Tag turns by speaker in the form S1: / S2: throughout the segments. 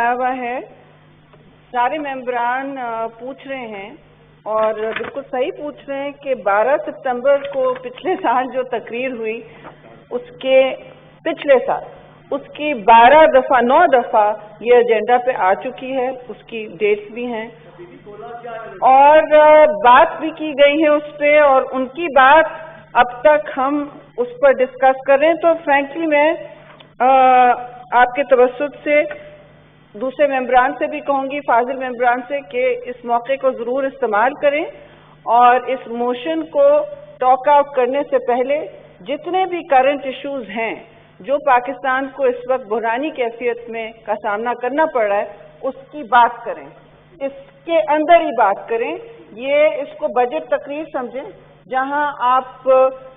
S1: आया हुआ है। सारे मेंबरान पूछ रहे हैं और बिल्कुल सही पूछ रहे हैं कि 12 सितंबर को पिछले साल जो तकरीर हुई उसके पिछले साल उसकी 9 दफ़ा ये एजेंडा पे आ चुकी है, उसकी डेट्स भी हैं और बात भी की गई है उस पे, और उनकी बात अब तक हम उस पर डिस्कस कर रहे हैं। तो फ्रैंकली मैं आपके तवज्जुह से दूसरे मेंबरान से भी कहूँगी, फाजिल मेंबरान से, कि इस मौके को ज़रूर इस्तेमाल करें और इस मोशन को टॉक आउट करने से पहले जितने भी करंट इश्यूज हैं जो पाकिस्तान को इस वक्त बुहरानी कैफियत में का सामना करना पड़ रहा है उसकी बात करें, इसके अंदर ही बात करें। ये इसको बजट तकरीर समझें जहां आप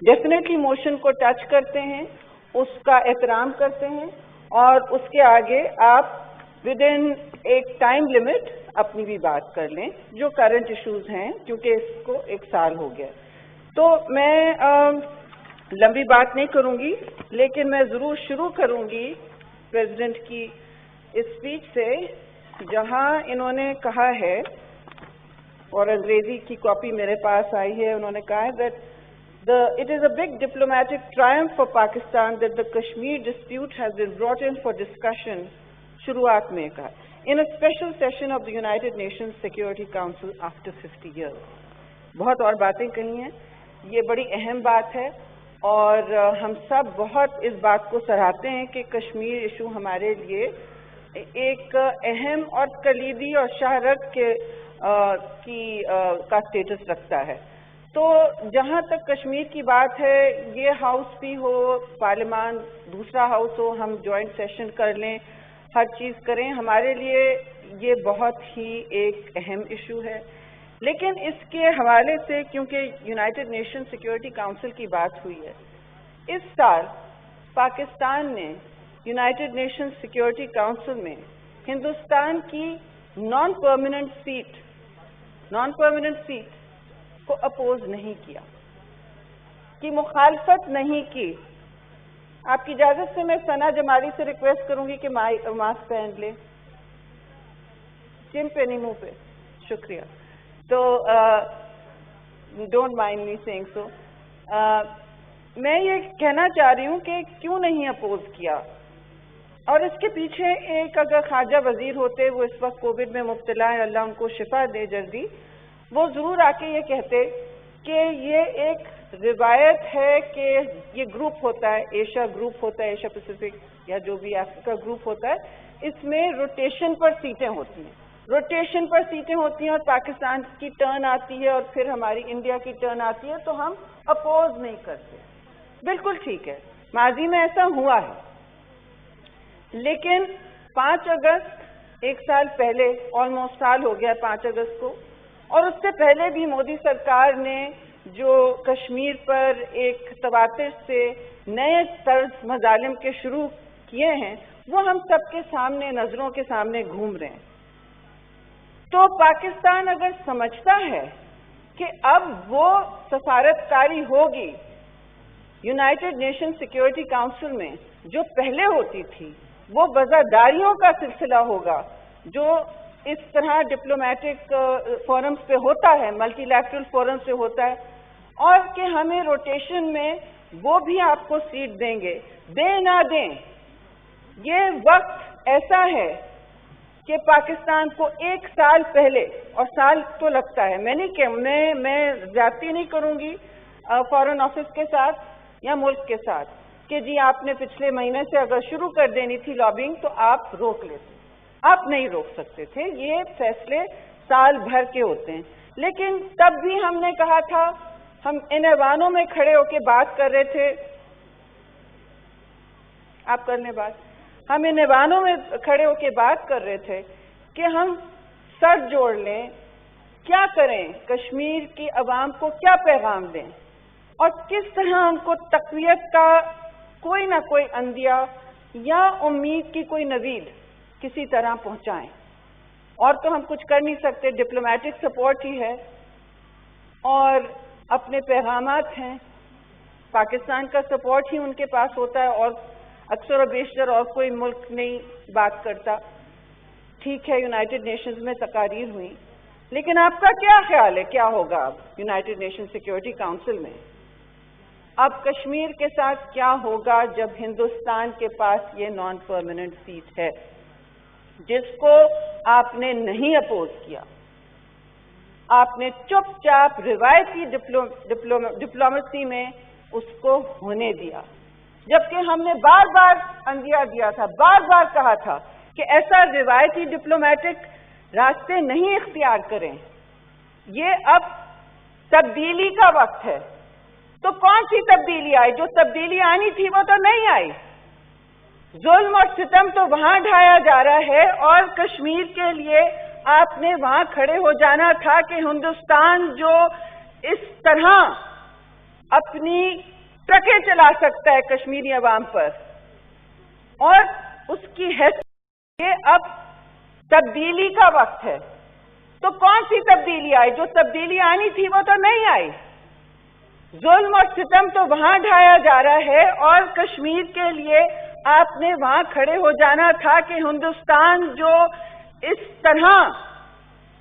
S1: डेफिनेटली मोशन को टच करते हैं, उसका एहतराम करते हैं और उसके आगे आप विद इन एक टाइम लिमिट अपनी भी बात कर लें जो करंट इश्यूज हैं, क्योंकि इसको 1 साल हो गया। तो मैं लंबी बात नहीं करूंगी, लेकिन मैं ज़रूर शुरू करूंगी प्रेसिडेंट की इस स्पीच से, जहां इन्होंने कहा है, और अंग्रेजी की कॉपी मेरे पास आई है, उन्होंने कहा है that it is a big diplomatic triumph for Pakistan that the Kashmir dispute has been brought in for discussion, शुरुआत में कहा, in a special session of the United Nations Security Council after 50 years। बहुत और बातें कही हैं, ये बड़ी अहम बात है और हम सब बहुत इस बात को सराहते हैं कि कश्मीर इशू हमारे लिए एक अहम और कलीदी और शाहरग का स्टेटस रखता है। तो जहाँ तक कश्मीर की बात है, ये हाउस भी हो, पार्लियामान दूसरा हाउस हो, हम जॉइंट सेशन कर लें, हर चीज़ करें, हमारे लिए ये बहुत ही एक अहम इशू है। लेकिन इसके हवाले से, क्योंकि यूनाइटेड नेशन सिक्योरिटी काउंसिल की बात हुई है, इस साल पाकिस्तान ने यूनाइटेड नेशन सिक्योरिटी काउंसिल में हिंदुस्तान की नॉन परमानेंट सीट को अपोज नहीं किया, की मुखालफत नहीं की। आपकी इजाजत से मैं सना जमाली से रिक्वेस्ट करूंगी कि मास्क पहन ले, चिन पे नहीं मुंह पे, शुक्रिया। तो don't mind me saying so. मैं ये कहना चाह रही हूँ कि क्यों नहीं अपोज किया, और इसके पीछे एक अगर खारजा वजीर होते, वो इस वक्त कोविड में मुब्तला है, अल्लाह उनको शिफा दे जल्दी, वो जरूर आके ये कहते कि ये एक रिवायत है कि ये ग्रुप होता है, एशिया ग्रुप होता है, एशिया पैसिफिक या जो भी अफ्रीका ग्रुप होता है, इसमें रोटेशन पर सीटें होती हैं और पाकिस्तान की टर्न आती है और फिर हमारी इंडिया की टर्न आती है, तो हम अपोज नहीं करते। बिल्कुल ठीक है, माजी में ऐसा हुआ है, लेकिन 5 अगस्त 1 साल पहले, ऑलमोस्ट साल हो गया 5 अगस्त को, और उससे पहले भी मोदी सरकार ने जो कश्मीर पर एक तवातिर से नए तर्ज मजालिम के शुरू किए हैं, वो हम सबके सामने, नजरों के सामने घूम रहे हैं। तो पाकिस्तान अगर समझता है कि अब वो सफारतकारी होगी यूनाइटेड नेशन सिक्योरिटी काउंसिल में जो पहले होती थी, वो वज़ादारियों का सिलसिला होगा जो इस तरह डिप्लोमेटिक फोरम्स पे होता है, मल्टीलैटरल फोरम्स पे होता है, और कि हमें रोटेशन में वो भी आपको सीट देंगे, दें ना दें। ये वक्त ऐसा है कि पाकिस्तान को 1 साल पहले, और साल तो लगता है, मैं ज्यादती नहीं करूंगी फॉरेन ऑफिस के साथ या मुल्क के साथ कि जी आपने पिछले महीने से अगर शुरू कर देनी थी लॉबिंग तो आप रोक लेते, आप नहीं रोक सकते थे, ये फैसले साल भर के होते हैं। लेकिन तब भी हमने कहा था, हम इन ऐवानों में खड़े होकर बात कर रहे थे, आप कर लें बात, हम इन ऐवानों में खड़े होकर बात कर रहे थे कि हम सर जोड़ लें, क्या करें, कश्मीर की अवाम को क्या पैगाम दें और किस तरह उनको तक़वियत का कोई ना कोई अंदिया या उम्मीद की कोई नवीद किसी तरह पहुंचाएं। और तो हम कुछ कर नहीं सकते, डिप्लोमेटिक सपोर्ट ही है और अपने पैगामात हैं, पाकिस्तान का सपोर्ट ही उनके पास होता है और अक्सर और बेशतर और कोई मुल्क नहीं बात करता। ٹھیک ہے یونائٹڈ نیشنز میں تقاریر ہوئی، لیکن آپ کا کیا خیال ہے کیا ہوگا اب یونائٹڈ نیشن سیکیورٹی کاؤنسل میں؟ اب کشمیر کے ساتھ کیا ہوگا جب ہندوستان کے پاس یہ نان پرماننٹ سیٹ ہے جس کو آپ نے نہیں اپوز کیا؟ آپ نے چپ چاپ روایتی ڈپلومیسی میں اس کو ہونے دیا، جبکہ ہم نے بار بار اندیا دیا تھا، بار بار کہا تھا کہ ایسا روایتی ڈپلومیٹک راستے نہیں اختیار کریں، یہ اب تبدیلی کا وقت ہے۔ تو کون سی تبدیلی آئی؟ جو تبدیلی آنی تھی وہ تو نہیں آئی۔ ظلم اور ستم تو وہاں ڈھایا جا رہا ہے، اور کشمیر کے لیے آپ نے وہاں کھڑے ہو جانا تھا کہ ہندوستان جو اس طرح اپنی ٹرکیں چلا سکتا ہے کشمیری عوام پر، اور اس کی حیثیت یہ اب تبدیلی کا وقت ہے۔ تو کون سی تبدیلی آئی؟ جو تبدیلی آنی تھی وہ تو نہیں آئی۔ ظلم اور ستم تو وہاں ڈھایا جا رہا ہے، اور کشمیر کے لیے آپ نے وہاں کھڑے ہو جانا تھا کہ ہندوستان جو اس طرح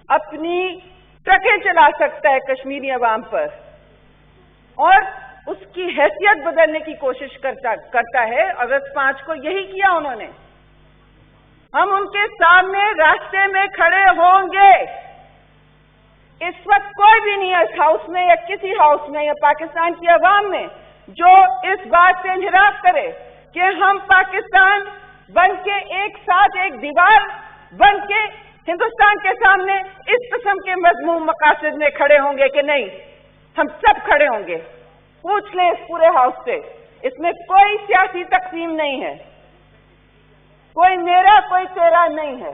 S1: اپنی ٹرکیں چلا سکتا ہے کشمیری عوام پر، اور اس کی حیثیت بدلنے کی کوشش کرتا ہے۔ اگست 5 کو یہی کیا انہوں نے۔ ہم ان کے سامنے راستے میں کھڑے ہوں گے۔ اس وقت کوئی بھی نہیں ہے اس ہاؤس میں یا کسی ہاؤس میں یا پاکستان کی عوام میں جو اس بات سے انحراف کرے کہ ہم پاکستان بن کے ایک ساتھ ایک دیوار بن کے ہندوستان کے سامنے اس قسم کے مذموم مقاصد میں کھڑے ہوں گے کہ نہیں۔ ہم سب کھڑے ہوں گے۔ پوچھ لیں اس پورے ہاؤس سے، اس میں کوئی سیاسی تقسیم نہیں ہے، کوئی میرا کوئی تیرا نہیں ہے۔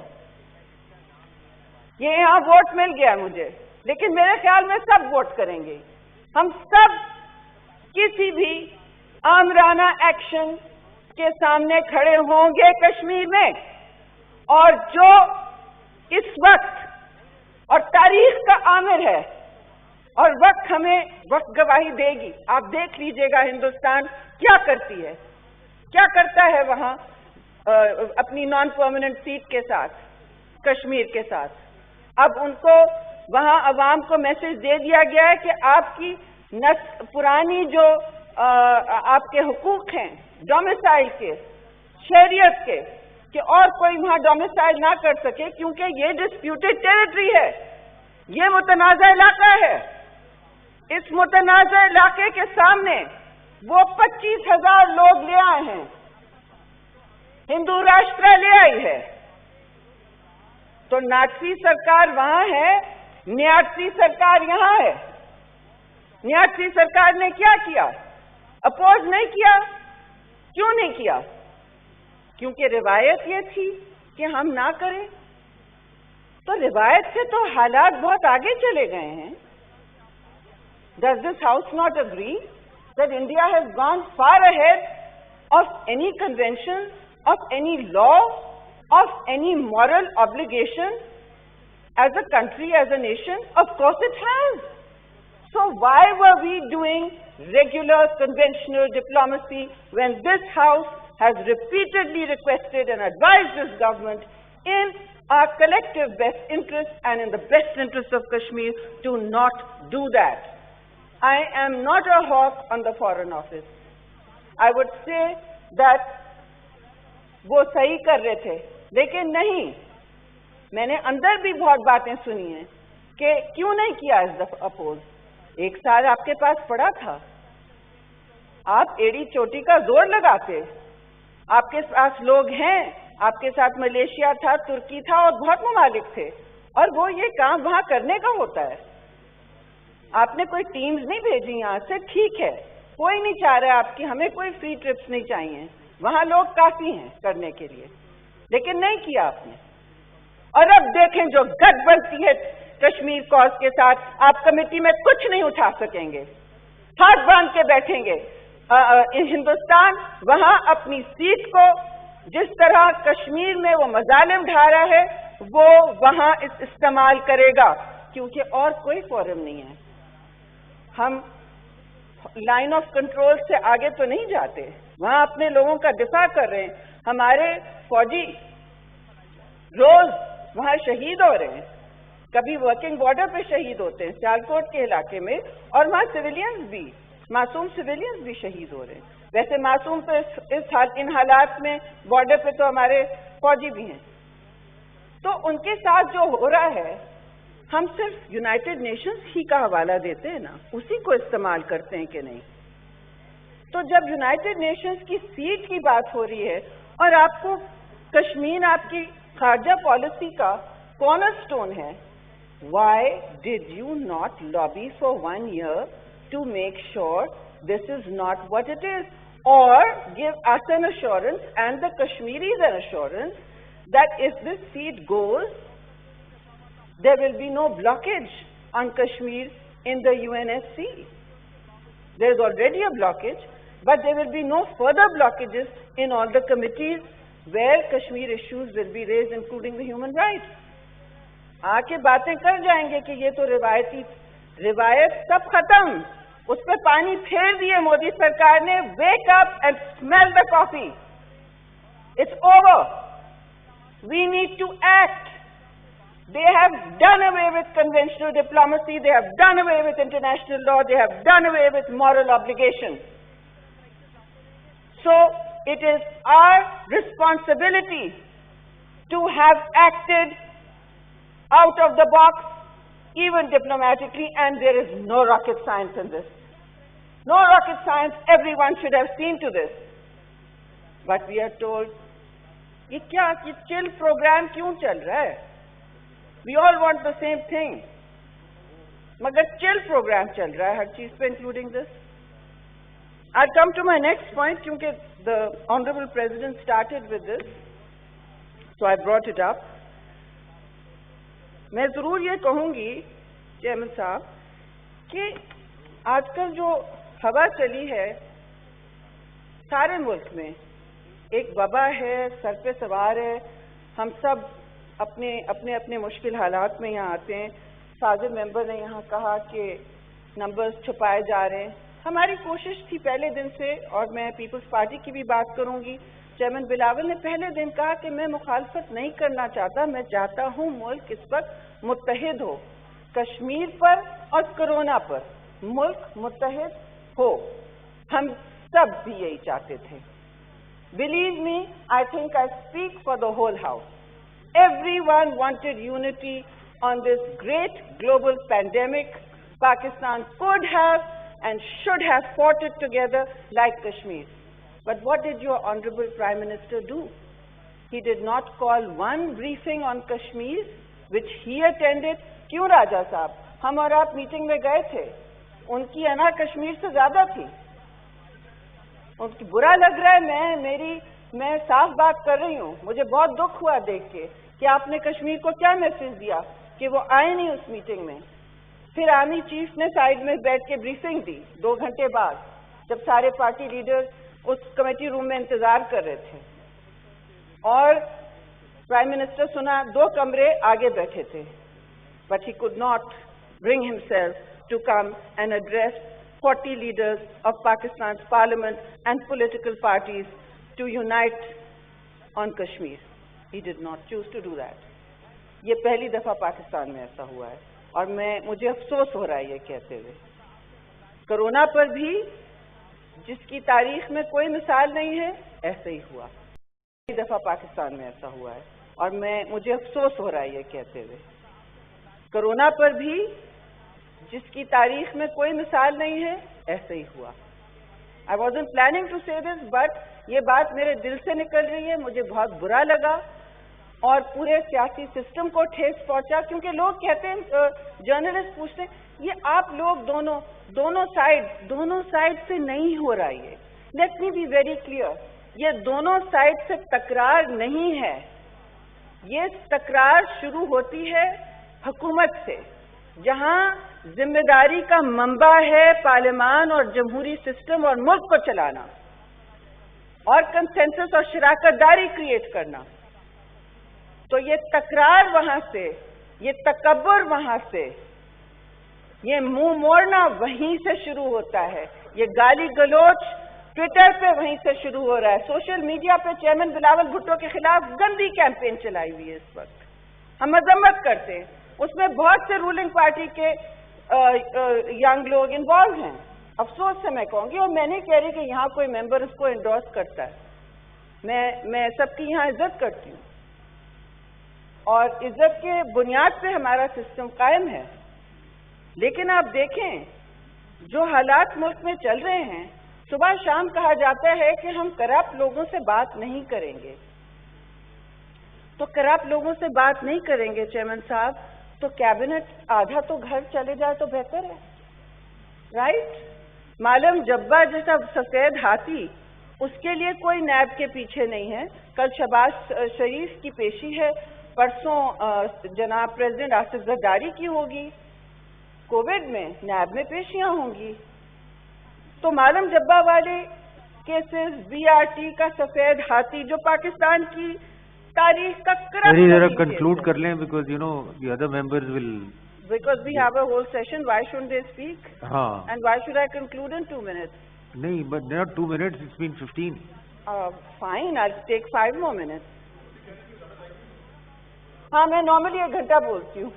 S1: یہ یہاں ووٹ مل گیا مجھے، لیکن میرے خیال میں سب ووٹ کریں گے۔ ہم سب کسی بھی آمرانہ ایکشن کے سامنے کھڑے ہوں گے کشمیر میں، اور جو اس وقت اور تاریخ کا عامر ہے، اور وقت ہمیں وقت گواہی دے گی۔ آپ دیکھ لیجئے گا ہندوستان کیا کرتی ہے، کیا کرتا ہے وہاں اپنی نان پرماننٹ سیٹ کے ساتھ، کشمیر کے ساتھ۔ اب ان کو وہاں عوام کو میسج دے دیا گیا ہے کہ آپ کی پرانی جو آپ کے حقوق ہیں ڈومیسائل کے، شہریت کے، کہ اور کوئی وہاں ڈومیسائل نہ کر سکے، کیونکہ یہ ڈسپیوٹڈ ٹیریٹری ہے، یہ متنازع علاقہ ہے۔ اس متنازع علاقے کے سامنے وہ 25,000 لوگ لے آئے ہیں، ہندو راشٹرا لے آئی ہے۔ تو ناٹسی سرکار وہاں ہے، نیاٹسی سرکار یہاں ہے۔ نیاٹسی سرکار نے کیا کیا؟ اپوز نہیں کیا۔ کیوں نہیں کیا؟ کیونکہ روایت یہ تھی کہ ہم نہ کریں۔ تو روایت سے تو حالات بہت آگے چلے گئے ہیں۔ Does this House not agree that India has gone far ahead of any convention, of any law, of any moral obligation as a country, as a nation? Of course it has. So why were we doing regular conventional diplomacy when this House has repeatedly requested and advised this government in our collective best interest and in the best interest of Kashmir to not do that? I am not a hawk on the Foreign Office. I would say that وہ صحیح کر رہے تھے، لیکن نہیں، میں نے اندر بھی بہت باتیں سنی ہیں کہ کیوں نہیں کیا اس دفعہ اپوز۔ 1 سال آپ کے پاس پڑا تھا، آپ ایڑی چوٹی کا زور لگاتے، آپ کے پاس لوگ ہیں، آپ کے ساتھ ملیشیا تھا، ترکی تھا اور بہت ممالک تھے، اور وہ یہ کام وہاں کرنے کا ہوتا ہے۔ آپ نے کوئی ٹیمز نہیں بھیجی یہاں سے، ٹھیک ہے، کوئی نہیں چاہ رہا آپ کی، ہمیں کوئی فری ٹرپس نہیں چاہیے، وہاں لوگ کافی ہیں کرنے کے لیے، لیکن نہیں کیا آپ نے۔ اور اب دیکھیں جو گٹ بنتی ہے کشمیر کاز کے ساتھ، آپ کمیٹی میں کچھ نہیں اٹھا سکیں گے، ہاتھ باندھ کے بیٹھیں گے۔ ہندوستان وہاں اپنی سیٹ کو جس طرح کشمیر میں وہ مظالم ڈھا رہا ہے وہ وہاں استعمال کرے گا، کیونکہ اور کوئی فورم نہیں ہے۔ ہم لائن آف کنٹرول سے آگے تو نہیں جاتے، وہاں اپنے لوگوں کا دفاع کر رہے ہیں۔ ہمارے فوجی روز وہاں شہید ہو رہے ہیں. کبھی ورکنگ بارڈر پہ شہید ہوتے ہیں سیالکوٹ کے علاقے میں, اور وہاں سویلینز بھی, معصوم سویلینز بھی شہید ہو رہے ہیں. ویسے معصوم تو ان حالات میں بارڈر پہ تو ہمارے فوجی بھی ہیں. تو ان کے ساتھ جو ہو رہا ہے, ہم صرف یونائٹڈ نیشنز ہی کا حوالہ دیتے ہیں نا, اسی کو استعمال کرتے ہیں کہ نہیں. تو جب یونائٹڈ نیشنز کی سیٹ کی بات ہو رہی ہے اور آپ کو کشمیر آپ کی خارجہ پالیسی کا کارنر سٹون ہے, why did you not lobby for 1 year to make sure this is not what it is, or give us an assurance and the Kashmiris an assurance that if this seat goes, there will be no blockage on Kashmir in the UNSC. There is already a blockage, but there will be no further blockages in all the committees where Kashmir issues will be raised, including the human rights. آ کے باتیں کر جائیں گے کہ یہ تو روایت سب ختم, اس پہ پانی پھیر دیے مودی سرکار نے. Wake up and smell the coffee, it's over, we need to act. They have done away with conventional diplomacy, they have done away with international law, they have done away with moral obligation. So it is our responsibility to have acted out of the box, even diplomatically, and there is no rocket science in this. No rocket science, everyone should have seen to this. But we are told, یہ chill program کیوں چل رہا ہے؟ We all want the same thing. مگر chill program چل رہا ہے ہر چیز پہ, including this. I'll come to my next point, کیونکہ the Honorable President started with this, so I brought it up. میں ضرور یہ کہوں گی چیئرمین صاحب کہ آج کل جو ہوا چلی ہے سارے ملک میں, ایک وبا ہے, سر پہ سوار ہے, ہم سب اپنے مشکل حالات میں یہاں آتے ہیں. صادر ممبر نے یہاں کہا کہ نمبرز چھپائے جا رہے ہیں. ہماری کوشش تھی پہلے دن سے, اور میں پیپلز پارٹی کی بھی بات کروں گی. چیئرمین بلاول نے پہلے دن کہا کہ میں مخالفت نہیں کرنا چاہتا, میں چاہتا ہوں ملک اس وقت متحد ہو, کشمیر پر اور کرونا پر ملک متحد ہو. ہم سب بھی یہی چاہتے تھے. Believe me, I think I speak for the whole house. Everyone wanted unity on this great global pandemic. Pakistan could have and should have fought it together like Kashmir. But what did your Honorable Prime Minister do? He did not call one briefing on Kashmir, which he attended. کیوں راجہ صاحب, ہم اور آپ meeting میں گئے تھے, ان کی انا کشمیر سے زیادہ تھی. ان کی برا لگ رہا ہے, میں صاف بات کر رہی ہوں. مجھے بہت دکھ ہوا دیکھ کے کہ آپ نے کشمیر کو کیا میسج دیا کہ وہ آئے نہیں اس میٹنگ میں. پھر آرمی چیف نے سائڈ میں بیٹھ کے بریفنگ دی 2 گھنٹے بعد, جب سارے پارٹی لیڈر اس کمیٹی روم میں انتظار کر رہے تھے, اور پرائم منسٹر سنا 2 کمرے آگے بیٹھے تھے. But he could not bring himself to come and address 40 leaders of Pakistan's parliament and political parties to unite on Kashmir. He did not choose to do that. یہ پہلی دفعہ پاکستان میں ایسا ہوا ہے, اور مجھے افسوس ہو رہا ہے یہ کہتے ہوئے. کرونا پر بھی جس کی تاریخ میں کوئی مثال نہیں ہے, ایسے ہی ہوا. پہلی دفعہ پاکستان میں ایسا ہوا ہے, اور مجھے افسوس ہو رہا ہے یہ کہتے ہوئے. کرونا پر بھی جس کی تاریخ میں کوئی مثال نہیں ہے, ایسے ہی ہوا. I wasn't planning to say this, but یہ بات میرے دل سے نکل رہی ہے. مجھے بہت برا لگا, اور پورے سیاسی سسٹم کو ٹھیس پہنچا, کیونکہ لوگ کہتے ہیں, جرنلسٹ پوچھتے ہیں, یہ آپ لوگ دونوں سائڈ سے نہیں ہو رہا. یہ let me be very clear, یہ دونوں سائڈ سے تکرار نہیں ہے. یہ تکرار شروع ہوتی ہے حکومت سے, جہاں ذمہ داری کا منبع ہے پارلیمان اور جمہوری سسٹم اور ملک کو چلانا, اور کنسنسس اور شراکت داری کریٹ کرنا. تو یہ تکرار وہاں سے, یہ تکبر وہاں سے, یہ منہ موڑنا وہیں سے شروع ہوتا ہے. یہ گالی گلوچ ٹویٹر پہ وہیں سے شروع ہو رہا ہے. سوشل میڈیا پہ چیئرمین بلاول بھٹو کے خلاف گندی کیمپین چلائی ہوئی ہے اس وقت. हम मजम्मत करते हैं, उसमें बहुत से रूलिंग पार्टी के यंग लोग इन्वॉल्व हैं। अफसोस से मैं कहूँगी, और मैं नहीं कह रही कि यहाँ कोई मेंबर उसको एंडोर्स करता है, मैं सबकी यहाँ इज्जत करती हूँ और इज्जत के बुनियाद पे हमारा सिस्टम कायम है। लेकिन आप देखें जो हालात मुल्क में चल रहे हैं, सुबह शाम कहा जाता है कि हम करप्ट लोगों से बात नहीं करेंगे। तो करप्ट लोगों से बात नहीं करेंगे चेयरमैन साहब, तो कैबिनेट आधा तो घर चले जाए तो बेहतर है, राइट? मालूम जब्बा जैसा सफेद हाथी, उसके लिए कोई नैब के पीछे नहीं है। कल शहबाज शरीफ की पेशी है, परसों जनाब प्रेसिडेंट आसिफ जरदारी की होगी, कोविड में नैब में पेशियां होंगी। तो मालूम जब्बा वाले केसेस, बीआरटी का सफेद हाथी जो पाकिस्तान की तारीख का
S2: कंक्लूड कर लें, because you know the other members will,
S1: because we have a whole session, why shouldn't they speak? And why should I conclude in 2 minutes?
S2: No, but not 2 minutes, it's been 15.
S1: Fine, I'll take 5 more minutes. हाँ, मैं normally 1 घंटा बोलती हूँ।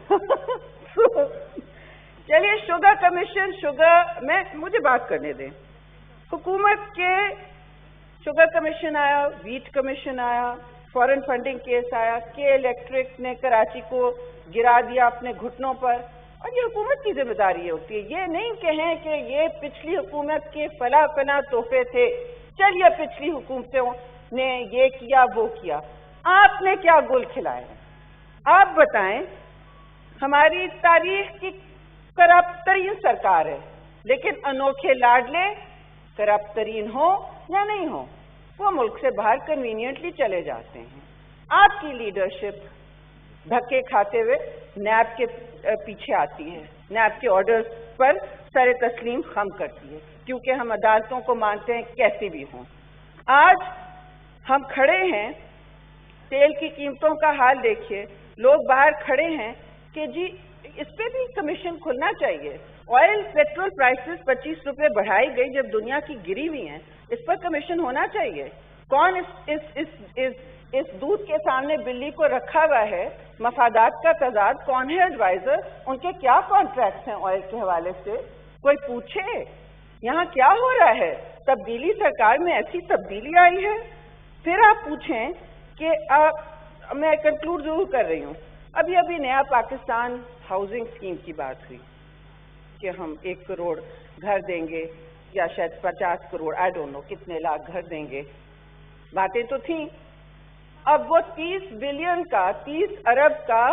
S1: चलिए, sugar commission, मुझे बात करने दें। हुकूमत के शुगर कमीशन आया, वीट कमीशन आया, फॉरेन फंडिंग केस आया, के इलेक्ट्रिक ने कराची को गिरा दिया अपने घुटनों पर, और ये हुकूमत की जिम्मेदारी होती है। ये नहीं कहें कि ये पिछली हुकूमत के फला तोहफे थे, चलिए पिछली हुकूमतों ने ये किया वो किया। आपने क्या गुल खिलाए हैं? आप बताएं। हमारी तारीख की करप्ट तरीन सरकार है, लेकिन अनोखे लाडले करप्ट तरीन हो या नहीं हो, वो मुल्क से बाहर कन्वीनियंटली चले जाते हैं। आपकी लीडरशिप धक्के खाते हुए नैब के पीछे आती है, नैब के ऑर्डर्स पर सरे तस्लीम खम करती है, क्योंकि हम अदालतों को मानते हैं कैसी भी हों। आज हम खड़े हैं, तेल की कीमतों का हाल देखिए, लोग बाहर खड़े हैं कि जी इस पे भी कमीशन खुलना चाहिए। ऑयल पेट्रोल प्राइसेस 25 रुपए बढ़ाई गई जब दुनिया की गिरी हुई हैं, इस पर कमीशन होना चाहिए। कौन इस दूध के सामने बिल्ली को रखा हुआ है? मफादात का तजाद कौन है एडवाइजर? उनके क्या कॉन्ट्रैक्ट्स हैं ऑयल के हवाले से? कोई पूछे यहाँ क्या हो रहा है? तब्दीली सरकार में ऐसी तब्दीली आई है। फिर आप पूछें कि मैं कंक्लूड जरूर कर रही हूँ, अभी नया पाकिस्तान हाउसिंग स्कीम की बात हुई कि हम 1 करोड़ घर देंगे या शायद 50 करोड़, आई डोंट नो कितने लाख घर देंगे, बातें तो थी। अब वो 30 बिलियन का, 30 अरब का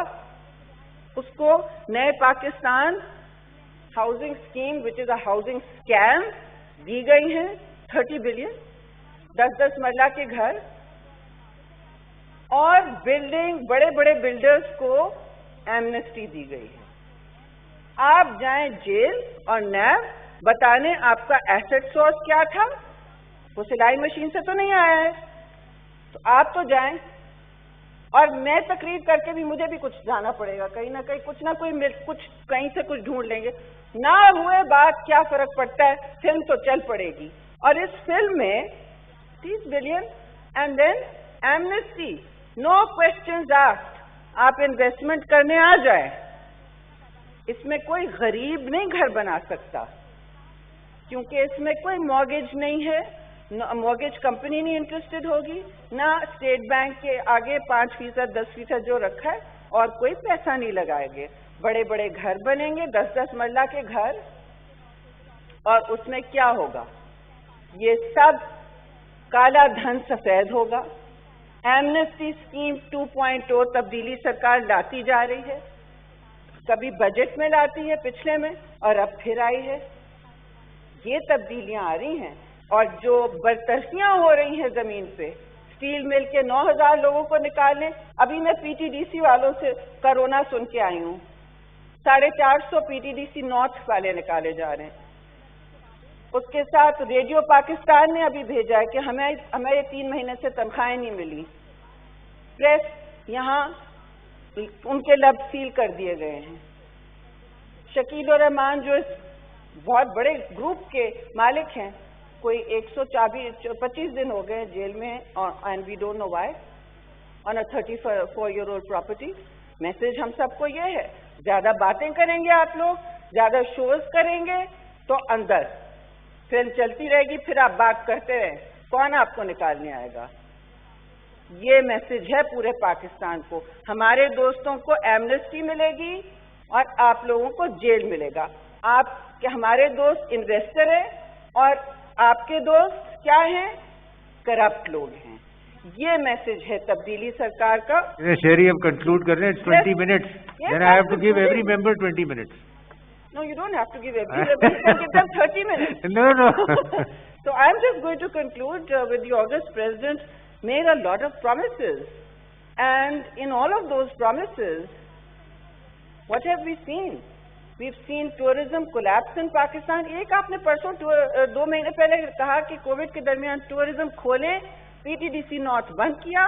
S1: उसको नए Pakistan housing scheme which is a housing scam दी गई है। 30 बिलियन, 10-10 मरला के घर, और बिल्डिंग, बड़े बड़े बिल्डर्स को एमनेस्टी दी गई है। आप जाएं जेल और नैब बताने आपका एसेट सोर्स क्या था, वो सिलाई मशीन से तो नहीं आया है, तो आप तो जाएं। और मैं तकरीर करके भी, मुझे भी कुछ जाना पड़ेगा, कहीं ना कहीं कुछ ना कुछ कहीं से कुछ ढूंढ लेंगे। ना हुए बात क्या फर्क पड़ता है, फिल्म तो चल पड़ेगी। और इस फिल्म में 30 billion and then amnesty, no questions asked, आप इन्वेस्टमेंट करने आ जाए। इसमें कोई गरीब नहीं घर बना सकता, क्योंकि इसमें कोई मॉर्गेज नहीं है, मॉर्गेज कंपनी नहीं इंटरेस्टेड होगी, ना स्टेट बैंक के आगे 5%, 10% जो रखा है, और कोई पैसा नहीं लगाएंगे। बड़े बड़े घर बनेंगे, 10-10 मरला के घर, और उसमें क्या होगा? ये सब काला धन सफेद होगा। एमनेस्टी स्कीम 2.0 तब्दीली सरकार लाती जा रही है, कभी बजट में लाती है पिछले में, और अब फिर आई है। ये तब्दीलियां आ रही हैं, और जो बरतर्फियां हो रही हैं जमीन पे, स्टील मिल के 9,000 लोगों को निकालने, अभी मैं पीटीडीसी वालों से कोरोना सुन के आई हूँ, 450 पीटीडीसी नॉर्थ वाले निकाले जा रहे हैं। उसके साथ रेडियो पाकिस्तान ने अभी भेजा है कि हमें 3 महीने से तनख्वाहें नहीं मिली। प्रेस यहाँ उनके लब सील कर दिए गए हैं। शकील और रहमान जो इस बहुत बड़े ग्रुप के मालिक हैं, कोई 125 दिन हो गए जेल में, and we don't know why, on a 34-year-old property. Message हम सबको ये है, ज्यादा बातें करेंगे आप लोग, ज्यादा शोज करेंगे तो अंदर फिल्म चलती रहेगी, फिर आप बात करते रहें, कौन आपको निकालने आएगा। ये मैसेज है पूरे पाकिस्तान को। हमारे दोस्तों को एमनेस्टी मिलेगी और आप लोगों को जेल मिलेगा। हमारे दोस्त इन्वेस्टर हैं और आपके दोस्त क्या हैं? करप्ट लोग हैं। ये मैसेज है तब्दीली सरकार का।
S2: शेरी अब कंक्लूड कर रहे हैं 20 minutes. Then I have to give every member 20 minutes.
S1: No, you don't have to give every member. You can give them 30 minutes.
S2: No.
S1: So I'm just going to conclude with the August President made a lot of promises. And in all of those promises, what have we seen? We've seen tourism collapse in Pakistan. एक आपने परसों 2 महीने पहले कहा कि Covid के दरमियान tourism खोलें, PTDC नॉर्थ बंद किया,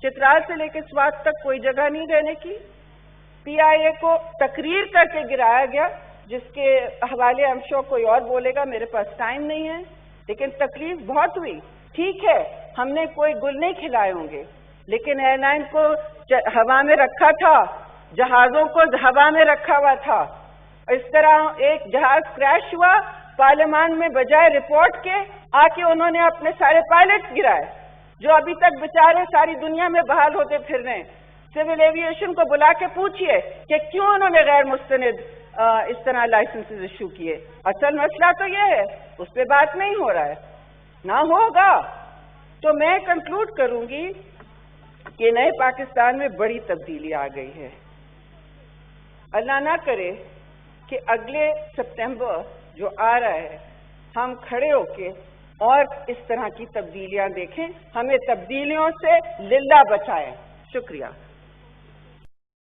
S1: चित्राल से लेकर स्वात तक कोई जगह नहीं रहने की, PIA को तकरीर करके गिराया गया, जिसके हवाले हम शो कोई और बोलेगा, मेरे पास टाइम नहीं है, लेकिन तकलीफ बहुत हुई। ठीक है, हमने कोई गुल नहीं खिलाए होंगे, लेकिन एयरलाइन को हवा में रखा था, जहाजों को हवा में रखा हुआ था। इस तरह एक जहाज क्रैश हुआ, पार्लियामान में बजाय रिपोर्ट के आके उन्होंने अपने सारे पायलट गिराए, जो अभी तक बेचारे सारी दुनिया में बहाल होते फिर रहे हैं। सिविल एविएशन को बुला के पूछिए कि क्यों उन्होंने गैर मुस्तनिद इस तरह लाइसेंसेस इश्यू किए। असल मसला तो ये है, उस पर बात नहीं हो रहा है, ना होगा। तो मैं कंक्लूड करूंगी कि नए पाकिस्तान में बड़ी तब्दीली आ गई है। अल्लाह ना करे कि अगले सितंबर जो आ रहा है, हम खड़े होके और इस तरह की तब्दीलियां देखें। हमें तब्दीलियों से लिल्ला बचाएं। शुक्रिया।